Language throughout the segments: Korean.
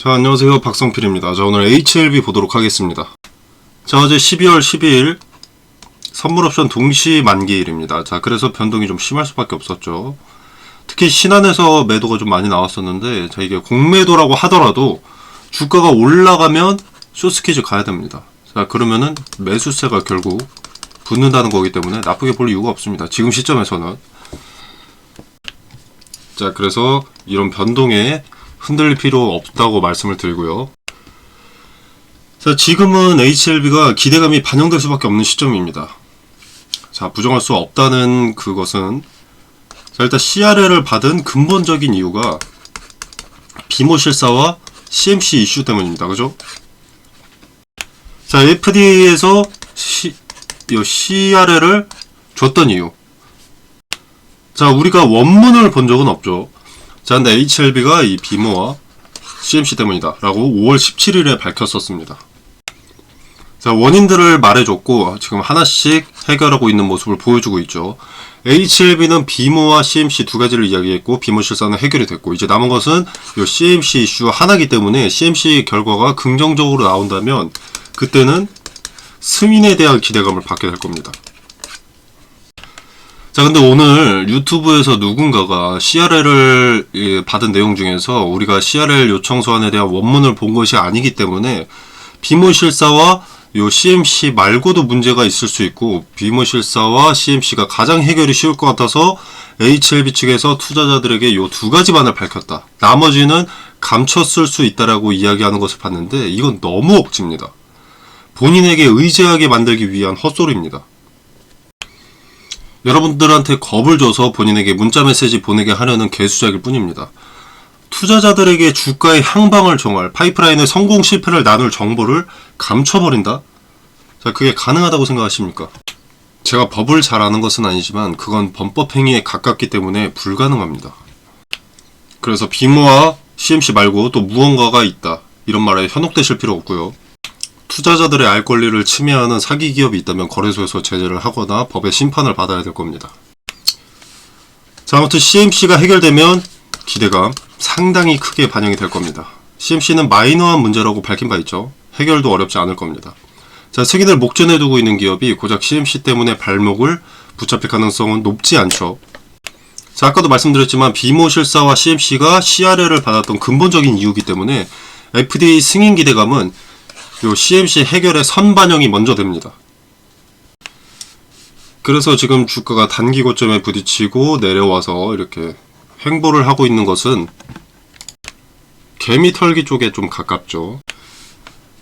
자, 안녕하세요. 박성필입니다. 자, 오늘 HLB 보도록 하겠습니다. 자, 어제 12월 12일 선물 옵션 동시 만기일입니다. 자, 그래서 변동이 좀 심할 수밖에 없었죠. 특히 신한에서 매도가 좀 많이 나왔었는데, 자, 이게 공매도라고 하더라도 주가가 올라가면 숏스퀴즈 가야 됩니다. 자, 그러면은 매수세가 결국 붙는다는 거기 때문에 나쁘게 볼 이유가 없습니다. 지금 시점에서는. 자, 그래서 이런 변동에 흔들릴 필요 없다고 말씀을 드리고요. 자, 지금은 HLB가 기대감이 반영될 수밖에 없는 시점입니다. 자, 부정할 수 없다는 그것은, 자, 일단 CRL을 받은 근본적인 이유가 비모 실사와 CMC 이슈 때문입니다. 그죠? 자, FDA에서 CRL을 줬던 이유. 자, 우리가 원문을 본 적은 없죠. 자, 근데 HLB가 이 비모와 CMC 때문이다 라고 5월 17일에 밝혔었습니다. 자, 원인들을 말해줬고 지금 하나씩 해결하고 있는 모습을 보여주고 있죠. HLB는 비모와 CMC 두 가지를 이야기했고 비모 실사는 해결이 됐고, 이제 남은 것은 이 CMC 이슈 하나이기 때문에 CMC 결과가 긍정적으로 나온다면 그때는 승인에 대한 기대감을 받게 될 겁니다. 자, 근데 오늘 유튜브에서 누군가가 CRL을 받은 내용 중에서 우리가 CRL 요청 소환에 대한 원문을 본 것이 아니기 때문에 비모 실사와 요 CMC 말고도 문제가 있을 수 있고, 비모 실사와 CMC가 가장 해결이 쉬울 것 같아서 HLB 측에서 투자자들에게 요 두 가지만을 밝혔다. 나머지는 감췄을 수 있다라고 이야기하는 것을 봤는데 이건 너무 억지입니다. 본인에게 의지하게 만들기 위한 헛소리입니다. 여러분들한테 겁을 줘서 본인에게 문자메시지 보내게 하려는 개수작일 뿐입니다. 투자자들에게 주가의 향방을 정할, 파이프라인의 성공 실패를 나눌 정보를 감춰버린다? 자, 그게 가능하다고 생각하십니까? 제가 법을 잘 아는 것은 아니지만 그건 범법행위에 가깝기 때문에 불가능합니다. 그래서 비모와 CMC 말고 또 무언가가 있다, 이런 말에 현혹되실 필요 없고요. 투자자들의 알 권리를 침해하는 사기 기업이 있다면 거래소에서 제재를 하거나 법의 심판을 받아야 될 겁니다. 자, 아무튼 CMC가 해결되면 기대감 상당히 크게 반영이 될 겁니다. CMC는 마이너한 문제라고 밝힌 바 있죠. 해결도 어렵지 않을 겁니다. 자, 승인을 목전에 두고 있는 기업이 고작 CMC 때문에 발목을 붙잡힐 가능성은 높지 않죠. 자, 아까도 말씀드렸지만 비모 실사와 CMC가 CRL을 받았던 근본적인 이유이기 때문에 FDA 승인 기대감은 요 CMC 해결의 선반영이 먼저 됩니다. 그래서 지금 주가가 단기 고점에 부딪히고 내려와서 이렇게 횡보를 하고 있는 것은 개미 털기 쪽에 좀 가깝죠.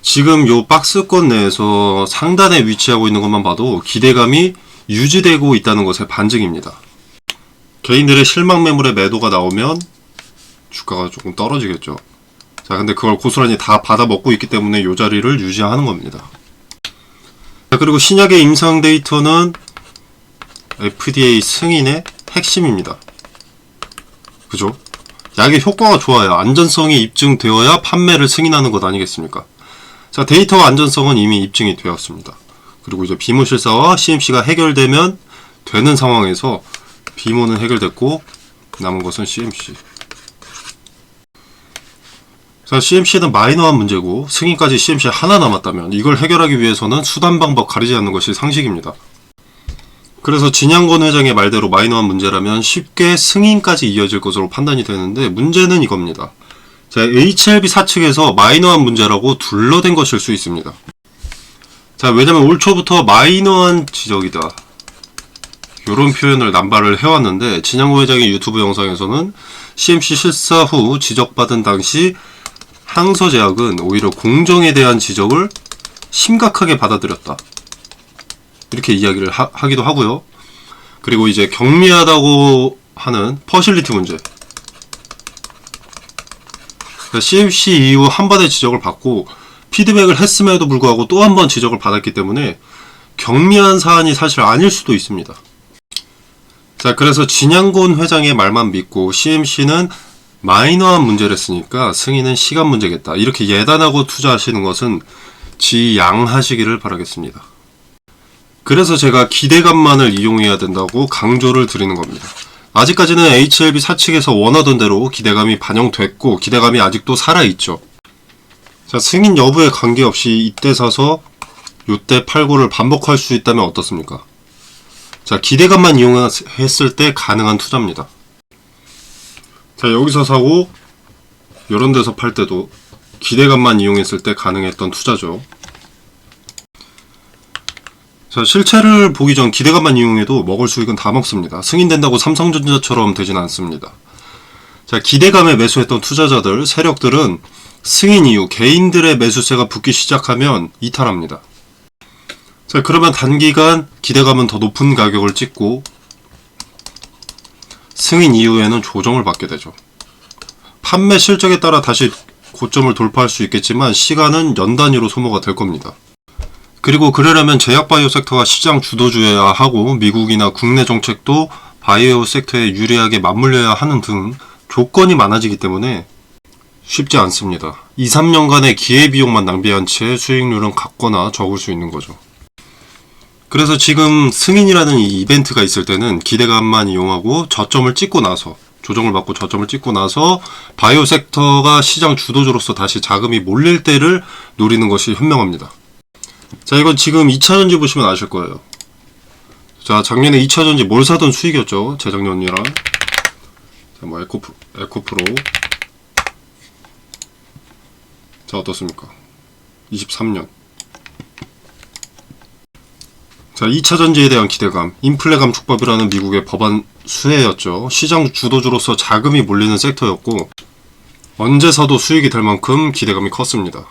지금 요 박스권 내에서 상단에 위치하고 있는 것만 봐도 기대감이 유지되고 있다는 것의 반증입니다. 개인들의 실망 매물의 매도가 나오면 주가가 조금 떨어지겠죠. 자, 근데 그걸 고스란히 다 받아 먹고 있기 때문에 이 자리를 유지하는 겁니다. 자, 그리고 신약의 임상 데이터는 FDA 승인의 핵심입니다. 그죠? 약의 효과가 좋아야, 안전성이 입증되어야 판매를 승인하는 것 아니겠습니까? 자, 데이터와 안전성은 이미 입증이 되었습니다. 그리고 이제 비모 실사와 CMC가 해결되면 되는 상황에서 비모는 해결됐고 남은 것은 CMC. 자, CMC는 마이너한 문제고 승인까지 CMC 하나 남았다면 이걸 해결하기 위해서는 수단 방법 가리지 않는 것이 상식입니다. 그래서 진양건 회장의 말대로 마이너한 문제라면 쉽게 승인까지 이어질 것으로 판단이 되는데, 문제는 이겁니다. 자, HLB 사측에서 마이너한 문제라고 둘러댄 것일 수 있습니다. 자, 왜냐면 올 초부터 마이너한 지적이다, 요런 표현을 남발을 해왔는데, 진양건 회장의 유튜브 영상에서는 CMC 실사 후 지적받은 당시 항서제약은 오히려 공정에 대한 지적을 심각하게 받아들였다, 이렇게 이야기를 하기도 하고요. 그리고 이제 경미하다고 하는 퍼실리티 문제, CMC 이후 한 번의 지적을 받고 피드백을 했음에도 불구하고 또 한 번 지적을 받았기 때문에 경미한 사안이 사실 아닐 수도 있습니다. 자, 그래서 진양곤 회장의 말만 믿고 CMC는 마이너한 문제랬으니까 승인은 시간 문제겠다, 이렇게 예단하고 투자하시는 것은 지양하시기를 바라겠습니다. 그래서 제가 기대감만을 이용해야 된다고 강조를 드리는 겁니다. 아직까지는 HLB 사측에서 원하던 대로 기대감이 반영됐고 기대감이 아직도 살아있죠. 자, 승인 여부에 관계없이 이때 사서 요때 팔고를 반복할 수 있다면 어떻습니까? 자, 기대감만 이용했을 때 가능한 투자입니다. 자, 여기서 사고 요런 데서 팔 때도 기대감만 이용했을 때 가능했던 투자죠. 자, 실체를 보기 전 기대감만 이용해도 먹을 수익은 다 먹습니다. 승인된다고 삼성전자처럼 되진 않습니다. 자, 기대감에 매수했던 투자자들, 세력들은 승인 이후 개인들의 매수세가 붙기 시작하면 이탈합니다. 자, 그러면 단기간 기대감은 더 높은 가격을 찍고 승인 이후에는 조정을 받게 되죠. 판매 실적에 따라 다시 고점을 돌파할 수 있겠지만 시간은 연 단위로 소모가 될 겁니다. 그리고 그러려면 제약바이오 섹터가 시장 주도주여야 하고 미국이나 국내 정책도 바이오 섹터에 유리하게 맞물려야 하는 등 조건이 많아지기 때문에 쉽지 않습니다. 2-3년간의 기회비용만 낭비한 채 수익률은 같거나 적을 수 있는 거죠. 그래서 지금 승인이라는 이 이벤트가 있을 때는 기대감만 이용하고 저점을 찍고 나서 조정을 받고 저점을 찍고 나서 바이오 섹터가 시장 주도주로서 다시 자금이 몰릴 때를 노리는 것이 현명합니다. 자, 이건 지금 2차전지 보시면 아실 거예요. 자, 작년에 2차전지 뭘 사든 수익이었죠. 재작년이랑. 자, 뭐 에코프로. 자, 어떻습니까? 23년. 자, 2차전지에 대한 기대감, 인플레 감축법이라는 미국의 법안 수혜였죠. 시장 주도주로서 자금이 몰리는 섹터였고 언제 사도 수익이 될 만큼 기대감이 컸습니다.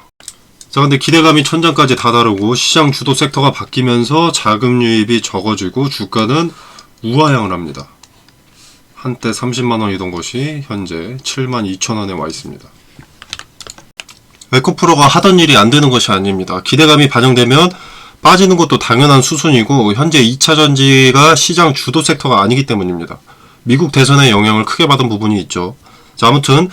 자, 근데 기대감이 천장까지 다다르고 시장 주도 섹터가 바뀌면서 자금 유입이 적어지고 주가는 우하향을 합니다. 한때 30만원이던 것이 현재 72,000원에 와 있습니다. 에코프로가 하던 일이 안 되는 것이 아닙니다. 기대감이 반영되면 빠지는 것도 당연한 수순이고 현재 2차전지가 시장 주도 섹터가 아니기 때문입니다. 미국 대선의 영향을 크게 받은 부분이 있죠. 자, 아무튼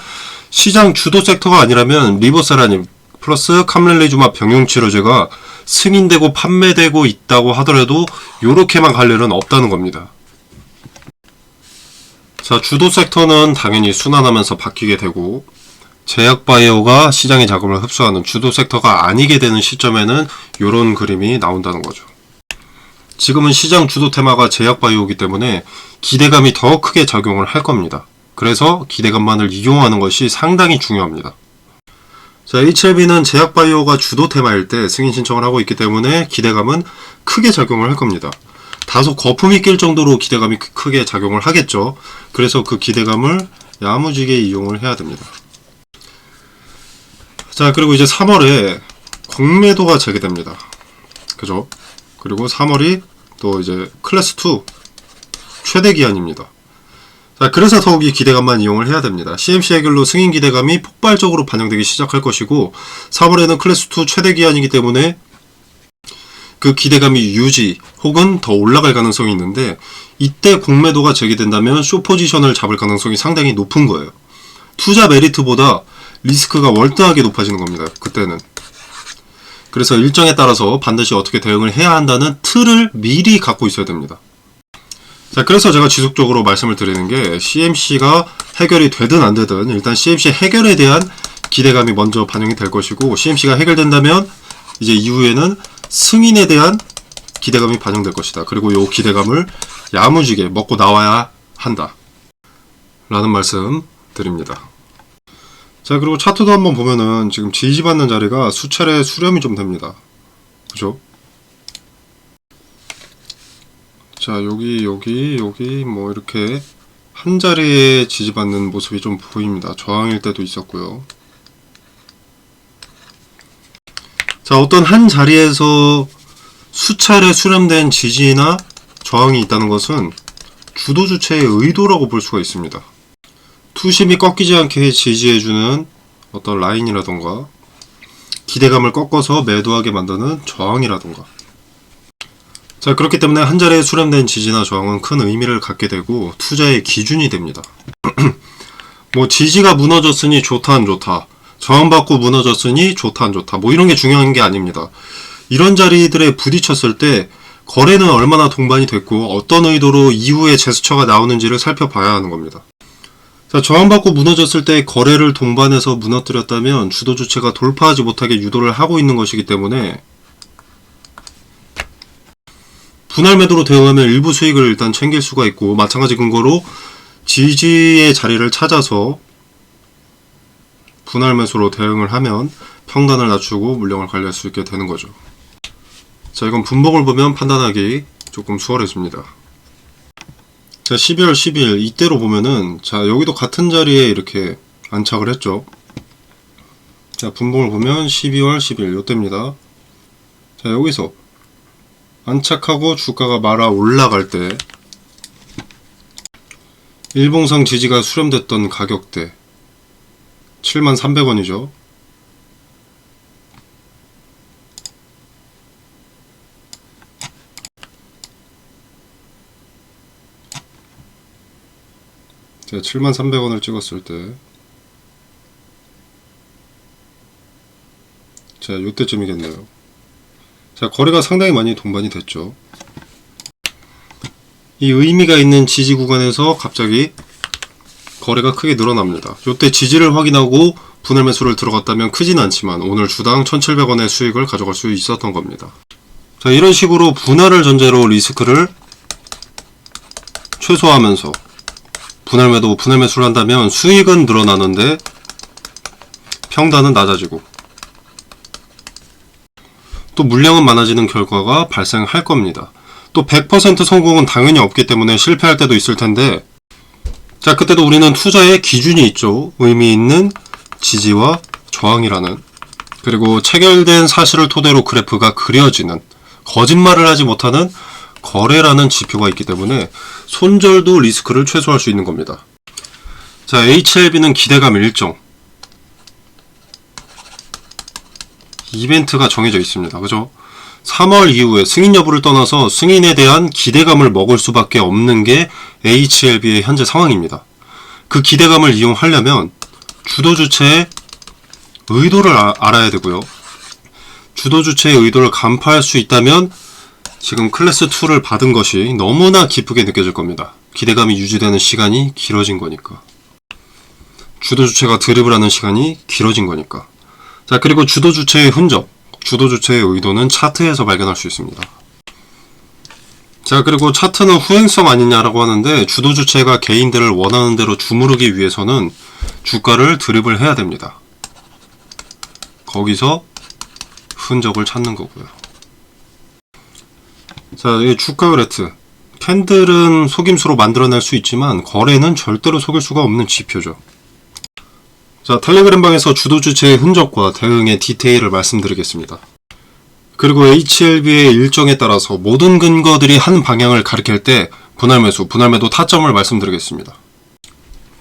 시장 주도 섹터가 아니라면 리보세라님 플러스 캄렐리주마 병용치료제가 승인되고 판매되고 있다고 하더라도 요렇게만 갈 일은 없다는 겁니다. 자, 주도 섹터는 당연히 순환하면서 바뀌게 되고 제약바이오가 시장의 자금을 흡수하는 주도 섹터가 아니게 되는 시점에는 이런 그림이 나온다는 거죠. 지금은 시장 주도 테마가 제약바이오이기 때문에 기대감이 더 크게 작용을 할 겁니다. 그래서 기대감만을 이용하는 것이 상당히 중요합니다. 자, HLB는 제약바이오가 주도 테마일 때 승인 신청을 하고 있기 때문에 기대감은 크게 작용을 할 겁니다. 다소 거품이 낄 정도로 기대감이 크게 작용을 하겠죠. 그래서 그 기대감을 야무지게 이용을 해야 됩니다. 자, 그리고 이제 3월에 공매도가 재개됩니다. 그죠? 그리고 3월이 또 이제 클래스2 최대 기한입니다. 자, 그래서 더욱이 기대감만 이용을 해야 됩니다. CMC 해결로 승인 기대감이 폭발적으로 반영되기 시작할 것이고 3월에는 클래스2 최대 기한이기 때문에 그 기대감이 유지 혹은 더 올라갈 가능성이 있는데 이때 공매도가 재개된다면 숏포지션을 잡을 가능성이 상당히 높은 거예요. 투자 메리트보다 리스크가 월등하게 높아지는 겁니다. 그때는. 그래서 일정에 따라서 반드시 어떻게 대응을 해야 한다는 틀을 미리 갖고 있어야 됩니다. 자, 그래서 제가 지속적으로 말씀을 드리는 게 CMC가 해결이 되든 안 되든 일단 CMC 해결에 대한 기대감이 먼저 반영이 될 것이고 CMC가 해결된다면 이제 이후에는 승인에 대한 기대감이 반영될 것이다. 그리고 이 기대감을 야무지게 먹고 나와야 한다. 라는 말씀 드립니다. 자, 그리고 차트도 한번 보면은 지금 지지받는 자리가 수차례 수렴이 좀 됩니다. 그죠? 자, 여기 뭐 이렇게 한 자리에 지지받는 모습이 좀 보입니다. 저항일 때도 있었고요. 자, 어떤 한 자리에서 수차례 수렴된 지지나 저항이 있다는 것은 주도 주체의 의도라고 볼 수가 있습니다. 투심이 꺾이지 않게 지지해주는 어떤 라인이라던가 기대감을 꺾어서 매도하게 만드는 저항이라던가. 자, 그렇기 때문에 한 자리에 수렴된 지지나 저항은 큰 의미를 갖게 되고 투자의 기준이 됩니다. 뭐 지지가 무너졌으니 좋다 안 좋다, 저항받고 무너졌으니 좋다 안 좋다, 뭐 이런 게 중요한 게 아닙니다. 이런 자리들에 부딪혔을 때 거래는 얼마나 동반이 됐고 어떤 의도로 이후에 제스처가 나오는지를 살펴봐야 하는 겁니다. 자, 저항받고 무너졌을 때 거래를 동반해서 무너뜨렸다면 주도 주체가 돌파하지 못하게 유도를 하고 있는 것이기 때문에 분할 매도로 대응하면 일부 수익을 일단 챙길 수가 있고, 마찬가지 근거로 지지의 자리를 찾아서 분할 매수로 대응을 하면 평단을 낮추고 물량을 관리할 수 있게 되는 거죠. 자, 이건 분봉을 보면 판단하기 조금 수월해집니다. 자, 12월 10일 이때로 보면은, 자, 여기도 같은 자리에 이렇게 안착을 했죠. 자, 분봉을 보면 12월 10일 요때입니다. 자, 여기서 안착하고 주가가 말아 올라갈 때 일봉상 지지가 수렴됐던 가격대 73,300원이죠. 제가 73,300원을 찍었을 때, 자, 요때쯤이겠네요. 자, 거래가 상당히 많이 동반이 됐죠. 이 의미가 있는 지지 구간에서 갑자기 거래가 크게 늘어납니다. 요때 지지를 확인하고 분할 매수를 들어갔다면 크진 않지만 오늘 주당 1,700원의 수익을 가져갈 수 있었던 겁니다. 자, 이런 식으로 분할을 전제로 리스크를 최소화하면서 분할 매도, 분할 매수를 한다면 수익은 늘어나는데 평단은 낮아지고 또 물량은 많아지는 결과가 발생할 겁니다. 또 100% 성공은 당연히 없기 때문에 실패할 때도 있을 텐데, 자, 그때도 우리는 투자의 기준이 있죠. 의미 있는 지지와 저항이라는, 그리고 체결된 사실을 토대로 그래프가 그려지는, 거짓말을 하지 못하는 거래라는 지표가 있기 때문에 손절도 리스크를 최소화할 수 있는 겁니다. 자, HLB는 기대감 일정, 이벤트가 정해져 있습니다. 그죠? 3월 이후에 승인 여부를 떠나서 승인에 대한 기대감을 먹을 수밖에 없는 게 HLB의 현재 상황입니다. 그 기대감을 이용하려면 주도 주체의 의도를 알아야 되고요. 주도 주체의 의도를 간파할 수 있다면 지금 클래스 2를 받은 것이 너무나 기쁘게 느껴질 겁니다. 기대감이 유지되는 시간이 길어진 거니까. 주도 주체가 드립을 하는 시간이 길어진 거니까. 자, 그리고 주도 주체의 흔적, 주도 주체의 의도는 차트에서 발견할 수 있습니다. 자, 그리고 차트는 후행성 아니냐라고 하는데, 주도 주체가 개인들을 원하는 대로 주무르기 위해서는 주가를 드립을 해야 됩니다. 거기서 흔적을 찾는 거고요. 자, 이 주가 그래프. 캔들은 속임수로 만들어낼 수 있지만 거래는 절대로 속일 수가 없는 지표죠. 자, 텔레그램방에서 주도 주체의 흔적과 대응의 디테일을 말씀드리겠습니다. 그리고 HLB의 일정에 따라서 모든 근거들이 한 방향을 가리킬 때 분할 매수, 분할 매도 타점을 말씀드리겠습니다.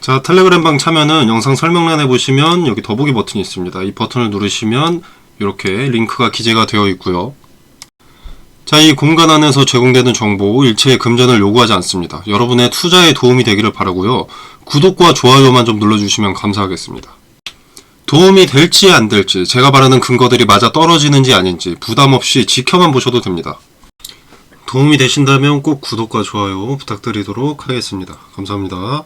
자, 텔레그램방 참여는 영상 설명란에 보시면 여기 더보기 버튼이 있습니다. 이 버튼을 누르시면 이렇게 링크가 기재가 되어 있고요. 자, 이 공간 안에서 제공되는 정보 일체의 금전을 요구하지 않습니다. 여러분의 투자에 도움이 되기를 바라고요. 구독과 좋아요만 좀 눌러주시면 감사하겠습니다. 도움이 될지 안 될지, 제가 말하는 근거들이 맞아 떨어지는지 아닌지 부담 없이 지켜만 보셔도 됩니다. 도움이 되신다면 꼭 구독과 좋아요 부탁드리도록 하겠습니다. 감사합니다.